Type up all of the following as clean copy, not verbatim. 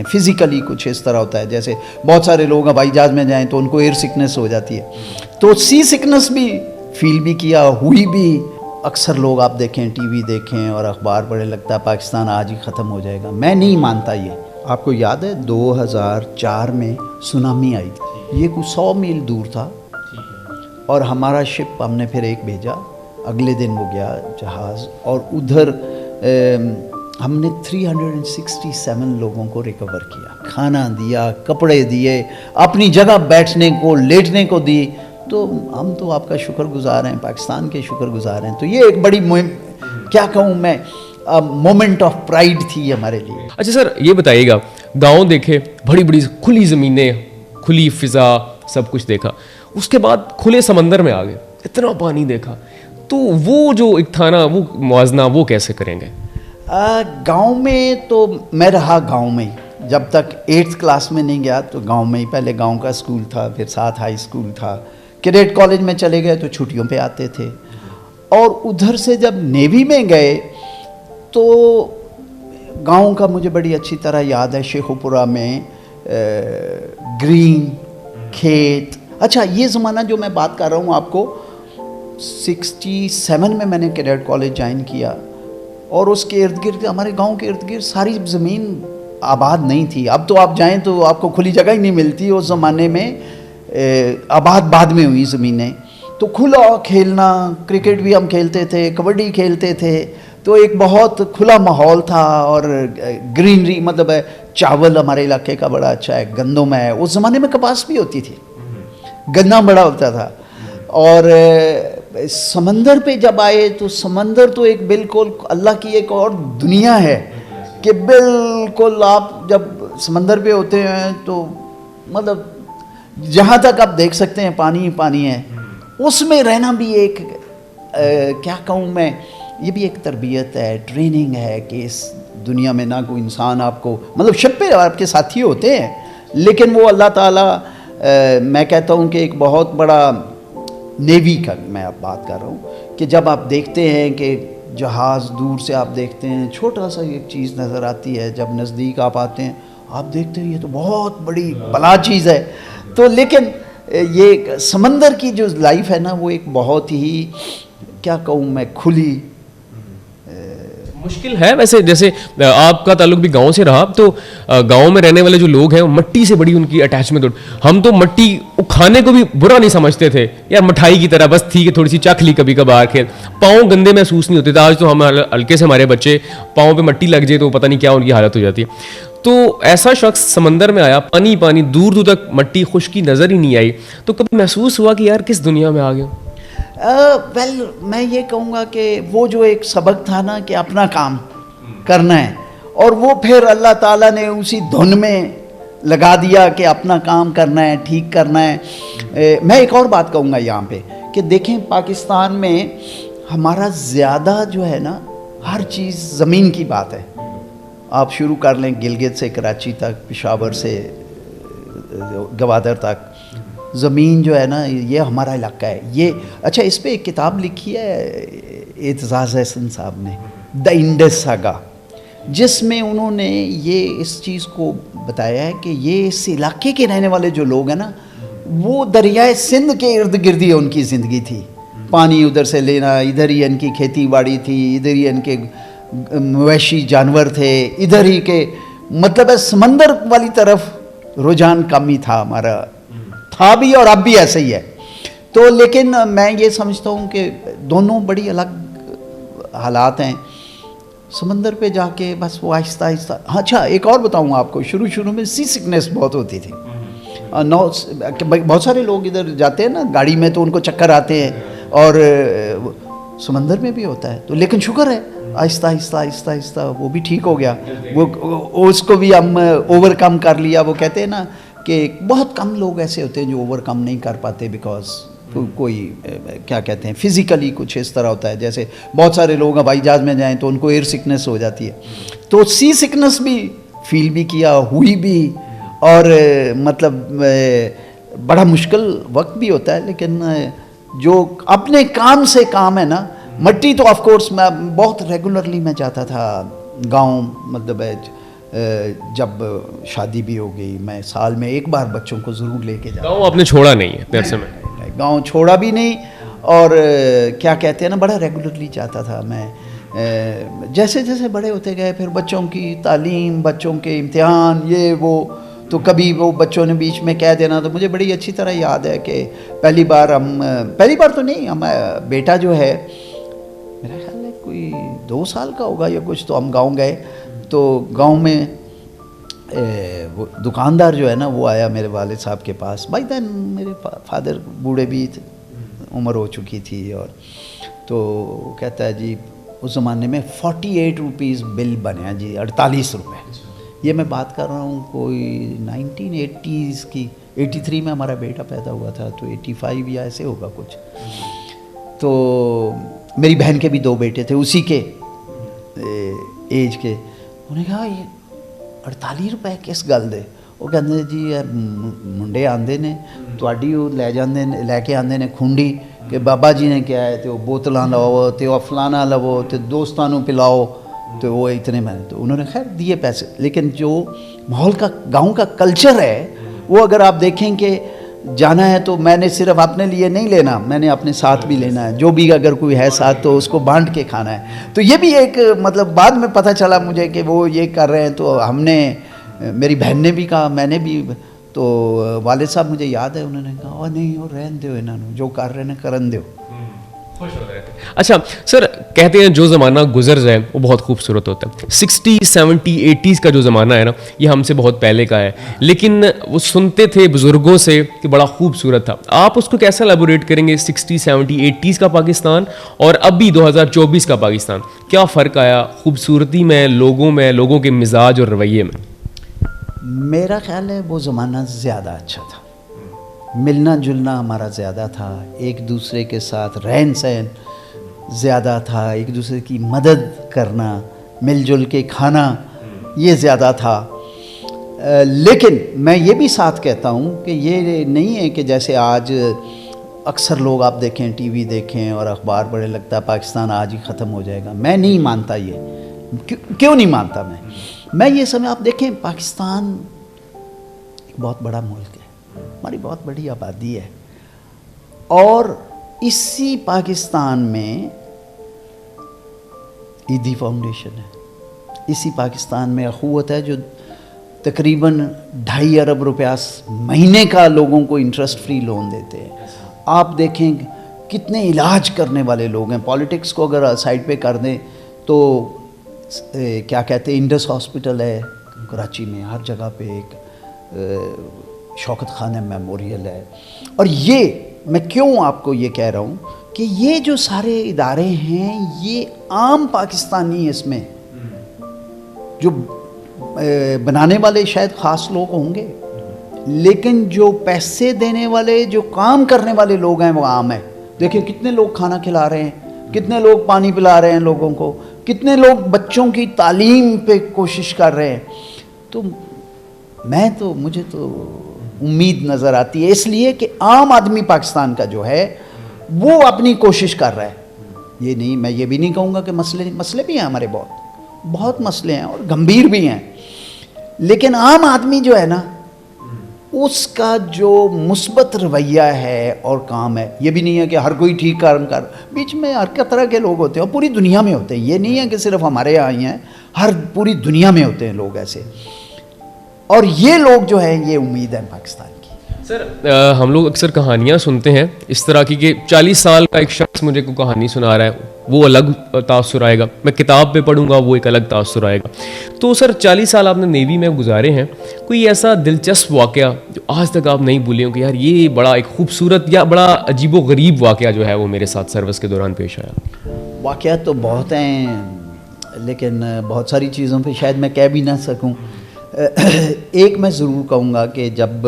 Physically کچھ اس طرح ہوتا ہے، جیسے بہت سارے لوگ ہوائی جہاز میں جائیں تو ان کو ایئر سکنس ہو جاتی ہے، تو سی سکنس بھی فیل بھی کیا، ہوئی بھی۔ اکثر لوگ آپ دیکھیں، ٹی وی دیکھیں اور اخبار پڑھیں، لگتا ہے پاکستان آج ہی ختم ہو جائے گا۔ میں نہیں مانتا یہ۔ آپ کو یاد ہے 2004 میں سونامی آئی تھی، یہ کچھ 100 میل دور تھا، اور ہمارا شپ ہم نے پھر ایک بھیجا، اگلے دن وہ گیا جہاز، اور ادھر ہم نے 367 لوگوں کو ریکور کیا، کھانا دیا، کپڑے دیے، اپنی جگہ بیٹھنے کو لیٹنے کو دی۔ تو ہم تو آپ کا شکر گزار ہیں، پاکستان کے شکر گزار ہیں۔ تو یہ ایک بڑی کیا کہوں میں، مومنٹ آف پرائیڈ تھی ہمارے لیے۔ اچھا سر، یہ بتائیے گا، گاؤں دیکھے، بڑی بڑی کھلی زمینیں، کھلی فضا، سب کچھ دیکھا، اس کے بعد کھلے سمندر میں آ گئے، اتنا پانی دیکھا، تو وہ جو ایک تھا نا، وہ موازنہ وہ کیسے کریں گے؟ گاؤں میں تو میں رہا گاؤں میں، جب تک 8th کلاس میں نہیں گیا تو گاؤں میں ہی، پہلے گاؤں کا اسکول تھا، پھر ساتھ ہائی اسکول تھا، کیڈٹ کالج میں چلے گئے تو چھٹیوں پہ آتے تھے، اور ادھر سے جب نیوی میں گئے تو گاؤں کا مجھے بڑی اچھی طرح یاد ہے، شیخو پورہ میں گرین کھیت۔ اچھا، یہ زمانہ جو میں بات کر رہا ہوں آپ کو، 67 میں نے کیڈٹ کالج جوائن کیا، اور اس کے ارد گرد، ہمارے گاؤں کے ارد گرد ساری زمین آباد نہیں تھی۔ اب تو آپ جائیں تو آپ کو کھلی جگہ ہی نہیں ملتی، اس زمانے میں آباد بعد میں ہوئی زمینیں، تو کھلا کھیلنا، کرکٹ بھی ہم کھیلتے تھے، کبڈی کھیلتے تھے، تو ایک بہت کھلا ماحول تھا، اور گرینری، مطلب ہے چاول ہمارے علاقے کا بڑا اچھا ہے، گندم ہے، اس زمانے میں کپاس بھی ہوتی تھی، گنا بڑا ہوتا تھا۔ اور سمندر پہ جب آئے تو سمندر تو ایک بالکل اللہ کی ایک اور دنیا ہے، کہ بالکل آپ جب سمندر پہ ہوتے ہیں تو مطلب جہاں تک آپ دیکھ سکتے ہیں پانی ہی پانی ہے۔ اس میں رہنا بھی ایک کیا کہوں میں، یہ بھی ایک تربیت ہے، ٹریننگ ہے، کہ اس دنیا میں نہ کوئی انسان آپ کو، مطلب شپ پہ آپ کے ساتھی ہوتے ہیں، لیکن وہ اللہ تعالیٰ، میں کہتا ہوں کہ ایک بہت بڑا نیوی کا میں اب بات کر رہا ہوں، کہ جب آپ دیکھتے ہیں کہ جہاز دور سے آپ دیکھتے ہیں، چھوٹا سا ایک چیز نظر آتی ہے، جب نزدیک آپ آتے ہیں آپ دیکھتے ہیں یہ تو بہت بڑی بلا چیز ہے۔ تو لیکن یہ سمندر کی جو لائف ہے نا، وہ ایک بہت ہی کیا کہوں میں، کھلی مشکل ہے ویسے، جیسے آپ کا تعلق بھی گاؤں سے رہا، تو گاؤں میں رہنے والے جو لوگ ہیں، مٹی سے بڑی ان کی اٹیچمنٹ، ہم تو مٹی کھانے کو بھی برا نہیں سمجھتے تھے یار، مٹھائی کی طرح بس تھی کہ تھوڑی سی چکھ لی کبھی کبھار، کھیل پاؤں گندے محسوس نہیں ہوتے تھے۔ آج تو ہم ہلکے سے ہمارے بچے پاؤں پہ مٹی لگ جائے تو پتہ نہیں کیا ان کی حالت ہو جاتی ہے۔ تو ایسا شخص سمندر میں آیا، پانی پانی، دور دور تک مٹی خشکی نظر ہی نہیں آئی، تو کبھی محسوس ہوا کہ یار کس دنیا میں آ گیا؟ ویل میں یہ کہوں گا کہ وہ جو ایک سبق تھا نا، کہ اپنا کام کرنا ہے، اور وہ پھر اللہ تعالیٰ نے اسی دھن میں لگا دیا کہ اپنا کام کرنا ہے، ٹھیک کرنا ہے۔ میں ایک اور بات کہوں گا یہاں پہ، کہ دیکھیں پاکستان میں ہمارا زیادہ جو ہے نا، ہر چیز زمین کی بات ہے۔ آپ شروع کر لیں گلگت سے کراچی تک، پشاور سے گوادر تک، زمین جو ہے نا، یہ ہمارا علاقہ ہے۔ یہ اچھا، اس پہ ایک کتاب لکھی ہے اعتزاز احسن صاحب نے، دا انڈس ساگا، جس میں انہوں نے یہ اس چیز کو بتایا ہے کہ یہ اس علاقے کے رہنے والے جو لوگ ہیں نا، وہ دریائے سندھ کے ارد گرد ہی ان کی زندگی تھی، پانی ادھر سے لینا، ادھر ہی ان کی کھیتی باڑی تھی، ادھر ہی ان کے مویشی جانور تھے، ادھر ہی کے، مطلب ہے سمندر والی طرف رجحان کم ہی تھا ہمارا، تھا بھی اور اب بھی ایسے ہی ہے۔ تو لیکن میں یہ سمجھتا ہوں کہ دونوں بڑی الگ حالات ہیں۔ سمندر پہ جا کے بس وہ آہستہ آہستہ، اچھا ایک اور بتاؤں آپ کو، شروع میں سی سکنس بہت ہوتی تھی، بہت سارے لوگ ادھر جاتے ہیں نا گاڑی میں تو ان کو چکر آتے ہیں، اور سمندر میں بھی ہوتا ہے، تو لیکن شکر ہے آہستہ آہستہ آہستہ آہستہ وہ بھی ٹھیک ہو گیا، وہ اس کو بھی ہم اوور کم کر لیا۔ وہ کہتے ہیں نا کہ بہت کم لوگ ایسے ہوتے ہیں جو اوور کم نہیں کر پاتے، بیکاز کوئی کیا کہتے ہیں، فزیکلی کچھ اس طرح ہوتا ہے، جیسے بہت سارے لوگ ہوائی جہاز میں جائیں تو ان کو ایئر سکنس ہو جاتی ہے، تو سی سکنس بھی فیل بھی کیا، ہوئی بھی، اور مطلب بڑا مشکل وقت بھی ہوتا ہے، لیکن جو اپنے کام سے کام ہے نا، مٹی تو آف کورس میں بہت ریگولرلی میں جاتا تھا گاؤں، مطلب جب شادی بھی ہو گئی میں سال میں ایک بار بچوں کو ضرور لے کے جاتا ہوں. گاؤں آپ نے چھوڑا نہیں ہے پھر سے میں گاؤں چھوڑا بھی نہیں, اور کیا کہتے ہیں نا, بڑا ریگولرلی جاتا تھا میں. جیسے جیسے بڑے ہوتے گئے پھر بچوں کی تعلیم, بچوں کے امتحان, یہ وہ, تو کبھی وہ بچوں نے بیچ میں کہہ دینا. تو مجھے بڑی اچھی طرح یاد ہے کہ پہلی بار تو نہیں, ہم بیٹا جو ہے میرا خیال ہے کوئی 2 سال کا ہوگا یا کچھ, تو ہم گاؤں گئے. تو گاؤں میں وہ دکاندار جو ہے نا وہ آیا میرے والد صاحب کے پاس. بھائی دین میرے فادر بوڑھے بھی تھے, عمر ہو چکی تھی, اور تو کہتا ہے جی اس زمانے میں 48 روپیز بل بنے جی, 48 روپے. یہ میں بات کر رہا ہوں کوئی 1980s کی, 83 میں ہمارا بیٹا پیدا ہوا تھا, تو 85 یا ایسے ہوگا کچھ. تو میری بہن کے بھی 2 بیٹے تھے اسی کے ایج کے. انہوں نے کہا یہ 48 روپے کس گل دے. وہ کہتے جی منڈے آندے نے تواڈی وہ لے کے آندے نے کھونڈی کہ بابا جی نے کیا ہے, تو بوتلاں لاؤ, تو فلانا لو, تو دوستانوں پلاؤ, تو وہ اتنے میں. تو انہوں نے خیر دیے پیسے. لیکن جو ماحول کا گاؤں کا کلچر ہے وہ اگر آپ دیکھیں کہ جانا ہے تو میں نے صرف اپنے لیے نہیں لینا, میں نے اپنے ساتھ بھی لینا ہے. جو بھی اگر کوئی ہے ساتھ تو اس کو بانٹ کے کھانا ہے. تو یہ بھی ایک مطلب بعد میں پتہ چلا مجھے کہ وہ یہ کر رہے ہیں. تو ہم نے, میری بہن نے بھی کہا, میں نے بھی, تو والد صاحب مجھے یاد ہے انہوں نے کہا نہیں وہ رہن دو انہوں نے, جو کر رہے ہیں کرن دو. اچھا سر, کہتے ہیں جو زمانہ گزر جائے وہ بہت خوبصورت ہوتا ہے. 60, 70, 80s کا جو زمانہ ہے نا یہ ہم سے بہت پہلے کا ہے, لیکن وہ سنتے تھے بزرگوں سے کہ بڑا خوبصورت تھا. آپ اس کو کیسا ایلیبوریٹ کریں گے 60, 70, 80s کا پاکستان اور ابھی 2024 کا پاکستان؟ کیا فرق آیا خوبصورتی میں, لوگوں میں, لوگوں کے مزاج اور رویے میں؟ میرا خیال ہے وہ زمانہ زیادہ اچھا تھا. ملنا جلنا ہمارا زیادہ تھا, ایک دوسرے کے ساتھ رہن سہن زیادہ تھا, ایک دوسرے کی مدد کرنا, مل جل کے کھانا, یہ زیادہ تھا. لیکن میں یہ بھی ساتھ کہتا ہوں کہ یہ نہیں ہے کہ جیسے آج اکثر لوگ آپ دیکھیں, ٹی وی دیکھیں اور اخبار پڑھیں, لگتا ہے پاکستان آج ہی ختم ہو جائے گا. میں نہیں مانتا یہ. کیوں نہیں مانتا میں یہ سمجھ, آپ دیکھیں پاکستان ایک بہت بڑا ملک ہے, ہماری بہت بڑی آبادی ہے, اور اسی پاکستان میں ایدھی فاؤنڈیشن ہے, اسی پاکستان میں اخوت ہے جو تقریباً 2.5 ارب روپیہ مہینے کا لوگوں کو انٹرسٹ فری لون دیتے ہیں. آپ دیکھیں کتنے علاج کرنے والے لوگ ہیں. پالیٹکس کو اگر سائڈ پہ کر دیں تو کیا کہتے ہیں, انڈس ہاسپٹل ہے کراچی میں, ہر جگہ پہ ایک شوکت خانہ میموریل ہے. اور یہ میں کیوں آپ کو یہ کہہ رہا ہوں کہ یہ جو سارے ادارے ہیں یہ عام پاکستانی, اس میں جو بنانے والے شاید خاص لوگ ہوں گے, لیکن جو پیسے دینے والے, جو کام کرنے والے لوگ ہیں وہ عام ہیں. دیکھیں کتنے لوگ کھانا کھلا رہے ہیں, کتنے لوگ پانی پلا رہے ہیں لوگوں کو, کتنے لوگ بچوں کی تعلیم پہ کوشش کر رہے ہیں. تو مجھے تو امید نظر آتی ہے, اس لیے کہ عام آدمی پاکستان کا جو ہے وہ اپنی کوشش کر رہا ہے. یہ نہیں, میں یہ بھی نہیں کہوں گا کہ مسئلے بھی ہیں ہمارے, بہت مسئلے ہیں اور گمبھیر بھی ہیں, لیکن عام آدمی جو ہے نا اس کا جو مثبت رویہ ہے اور کام ہے, یہ بھی نہیں ہے کہ ہر کوئی ٹھیک کام کر, بیچ میں ہر طرح کے لوگ ہوتے ہیں اور پوری دنیا میں ہوتے ہیں. یہ نہیں ہے کہ صرف ہمارے یہاں ہی ہیں, پوری دنیا میں ہوتے ہیں لوگ ایسے. اور یہ لوگ جو ہیں یہ امید ہے پاکستان کی. سر ہم لوگ اکثر کہانیاں سنتے ہیں اس طرح کی کہ 40 سال کا ایک شخص مجھے کوئی کہانی سنا رہا ہے, وہ الگ تاثر آئے گا, میں کتاب پہ پڑھوں گا وہ ایک الگ تاثر آئے گا. تو سر 40 سال آپ نے نیوی میں گزارے ہیں, کوئی ایسا دلچسپ واقعہ جو آج تک آپ نہیں بھولے ہوں کہ یار یہ بڑا ایک خوبصورت یا بڑا عجیب و غریب واقعہ جو ہے وہ میرے ساتھ سروس کے دوران پیش آیا؟ واقعات تو بہت ہیں, لیکن بہت ساری چیزوں پہ شاید میں کہہ بھی نہ سکوں. ایک میں ضرور کہوں گا کہ جب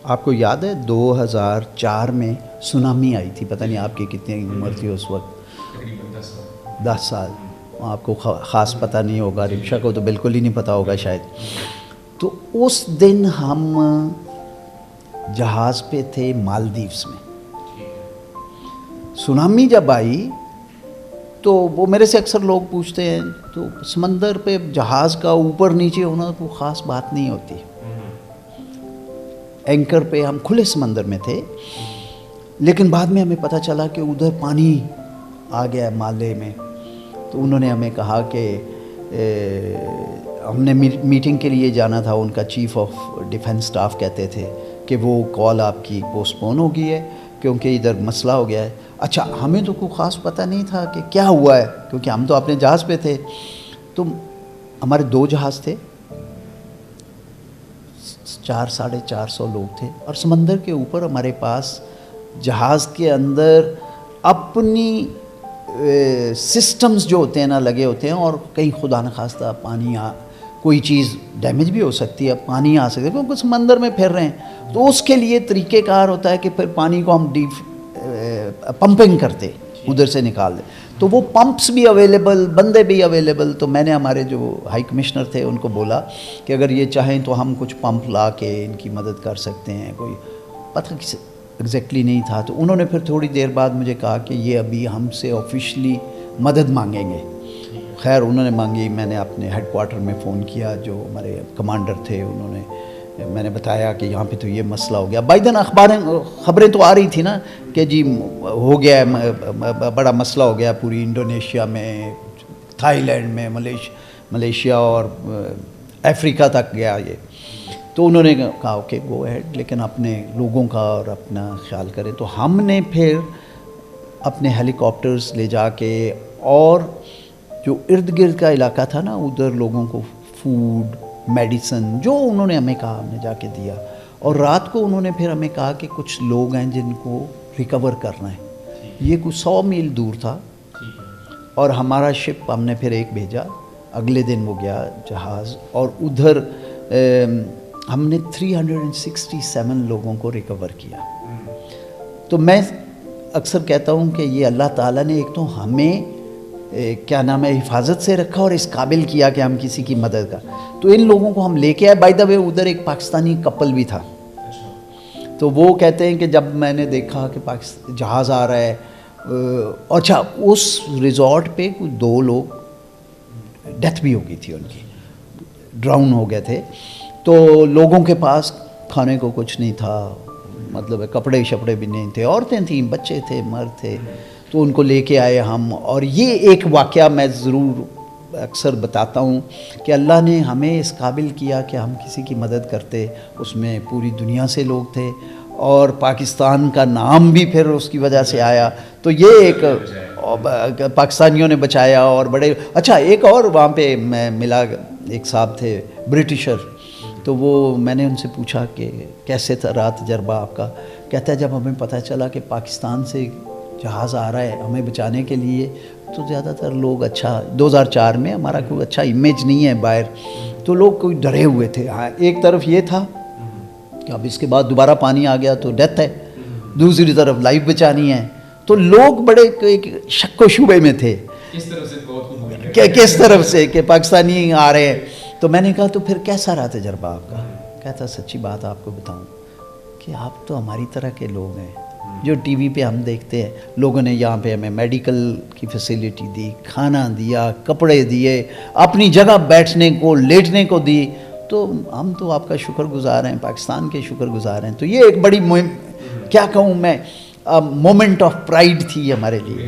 آپ کو یاد ہے 2004 میں سونامی آئی تھی, پتہ نہیں آپ کی کتنی عمر تھی اس وقت, 10 سال, آپ کو خاص پتہ نہیں ہوگا, رمشا کو تو بالکل ہی نہیں پتہ ہوگا شاید. تو اس دن ہم جہاز پہ تھے مالدیوز میں. سونامی جب آئی تو وہ میرے سے اکثر لوگ پوچھتے ہیں تو سمندر پہ جہاز کا اوپر نیچے ہونا تو خاص بات نہیں ہوتی. اینکر پہ ہم کھلے سمندر میں تھے, لیکن بعد میں ہمیں پتہ چلا کہ ادھر پانی آ گیا ہے مالے میں. تو انہوں نے ہمیں کہا کہ ہم نے میٹنگ کے لیے جانا تھا, ان کا چیف آف ڈیفنس اسٹاف کہتے تھے کہ وہ کال آپ کی پوسٹ پون ہو گئی ہے کیونکہ ادھر مسئلہ ہو گیا ہے. اچھا, ہمیں تو کوئی خاص پتہ نہیں تھا کہ کیا ہوا ہے, کیونکہ ہم تو اپنے جہاز پہ تھے. تو ہمارے 2 جہاز تھے, 400-450 لوگ تھے, اور سمندر کے اوپر ہمارے پاس جہاز کے اندر اپنی سسٹمز جو ہوتے ہیں نا لگے ہوتے ہیں, اور کہیں خدا نخواستہ پانی کوئی چیز ڈیمیج بھی ہو سکتی ہے, پانی آ سکتا ہے کیونکہ سمندر میں پھر رہے ہیں. تو اس کے لیے طریقہ کار ہوتا ہے کہ پھر پانی کو ہم پمپنگ کرتے ادھر سے نکال دیں. تو وہ پمپس بھی اویلیبل, بندے بھی اویلیبل. تو میں نے ہمارے جو ہائی کمشنر تھے ان کو بولا کہ اگر یہ چاہیں تو ہم کچھ پمپ لا کے ان کی مدد کر سکتے ہیں. کوئی پتہ کسی ایگزیکٹلی نہیں تھا. تو انہوں نے پھر تھوڑی دیر بعد مجھے کہا کہ یہ ابھی ہم سے آفیشلی مدد مانگیں گے. خیر انہوں نے مانگی, میں نے اپنے ہیڈ کوارٹر میں فون کیا, جو ہمارے کمانڈر تھے انہوں نے, میں نے بتایا کہ یہاں پہ تو یہ مسئلہ ہو گیا. بائی دن خبریں تو آ رہی تھی نا کہ جی ہو گیا ہے, بڑا مسئلہ ہو گیا پوری انڈونیشیا میں, تھائی لینڈ میں, ملیشیا اور افریقہ تک گیا یہ. تو انہوں نے کہا اوکے گو ایہڈ, لیکن اپنے لوگوں کا اور اپنا خیال کریں. تو ہم نے پھر اپنے ہیلی کاپٹرز لے جا کے, اور جو ارد گرد کا علاقہ تھا نا ادھر لوگوں کو فوڈ, میڈیسن جو انہوں نے ہمیں کہا ہم نے جا کے دیا. اور رات کو انہوں نے پھر ہمیں کہا کہ کچھ لوگ ہیں جن کو ریکور کرنا ہے. یہ کچھ 100 میل دور تھا, اور ہمارا شپ ہم نے پھر ایک بھیجا. اگلے دن وہ گیا جہاز, اور ادھر ہم نے 367 لوگوں کو ریکور کیا. تو میں اکثر کہتا ہوں کہ یہ اللہ تعالیٰ نے ایک تو ہمیں کیا نام ہے حفاظت سے رکھا اور اس قابل کیا کہ ہم کسی کی مدد کا. تو ان لوگوں کو ہم لے کے آئے. بائی دا وے ادھر ایک پاکستانی کپل بھی تھا. تو وہ کہتے ہیں کہ جب میں نے دیکھا کہ جہاز آ رہا ہے, اچھا اس ریزورٹ پہ کچھ 2 لوگ ڈیتھ بھی ہو گئی تھی ان کی, ڈراؤن ہو گئے تھے. تو لوگوں کے پاس کھانے کو کچھ نہیں تھا, مطلب کپڑے شپڑے بھی نہیں تھے, عورتیں تھیں, بچے تھے, مرد تھے. تو ان کو لے کے آئے ہم. اور یہ ایک واقعہ میں ضرور اکثر بتاتا ہوں کہ اللہ نے ہمیں اس قابل کیا کہ ہم کسی کی مدد کرتے. اس میں پوری دنیا سے لوگ تھے, اور پاکستان کا نام بھی پھر اس کی وجہ سے آیا. تو یہ ایک پاکستانیوں نے بچایا. اور بڑے اچھا, ایک اور وہاں پہ میں ملا, ایک صاحب تھے برٹشر. تو وہ میں نے ان سے پوچھا کہ کیسے تھا رات تجربہ آپ کا. کہتا ہے جب ہمیں پتہ چلا کہ پاکستان سے جہاز آ رہا ہے ہمیں بچانے کے لیے, تو زیادہ تر لوگ, اچھا 2004 میں ہمارا کوئی اچھا امیج نہیں ہے باہر, تو لوگ کوئی ڈرے ہوئے تھے. ہاں ایک طرف یہ تھا کہ اب اس کے بعد دوبارہ پانی آ گیا تو ڈیتھ ہے, دوسری طرف لائف بچانی ہے. تو لوگ بڑے ایک شک و شبے میں تھے کہ کس طرف سے کہ پاکستانی آ رہے ہیں. تو میں نے کہا تو پھر کیسا رہا تجربہ آپ کا. کہتا سچی بات آپ کو بتاؤں کہ آپ تو ہماری طرح کے لوگ ہیں جو ٹی وی پہ ہم دیکھتے ہیں. لوگوں نے یہاں پہ ہمیں میڈیکل کی فیسیلیٹی دی, کھانا دیا, کپڑے دیے, اپنی جگہ بیٹھنے کو لیٹنے کو دی. تو ہم تو آپ کا شکر گزار ہیں, پاکستان کے شکر گزار ہیں. تو یہ ایک بڑی کیا کہوں میں, مومنٹ آف پرائیڈ تھی ہمارے لیے.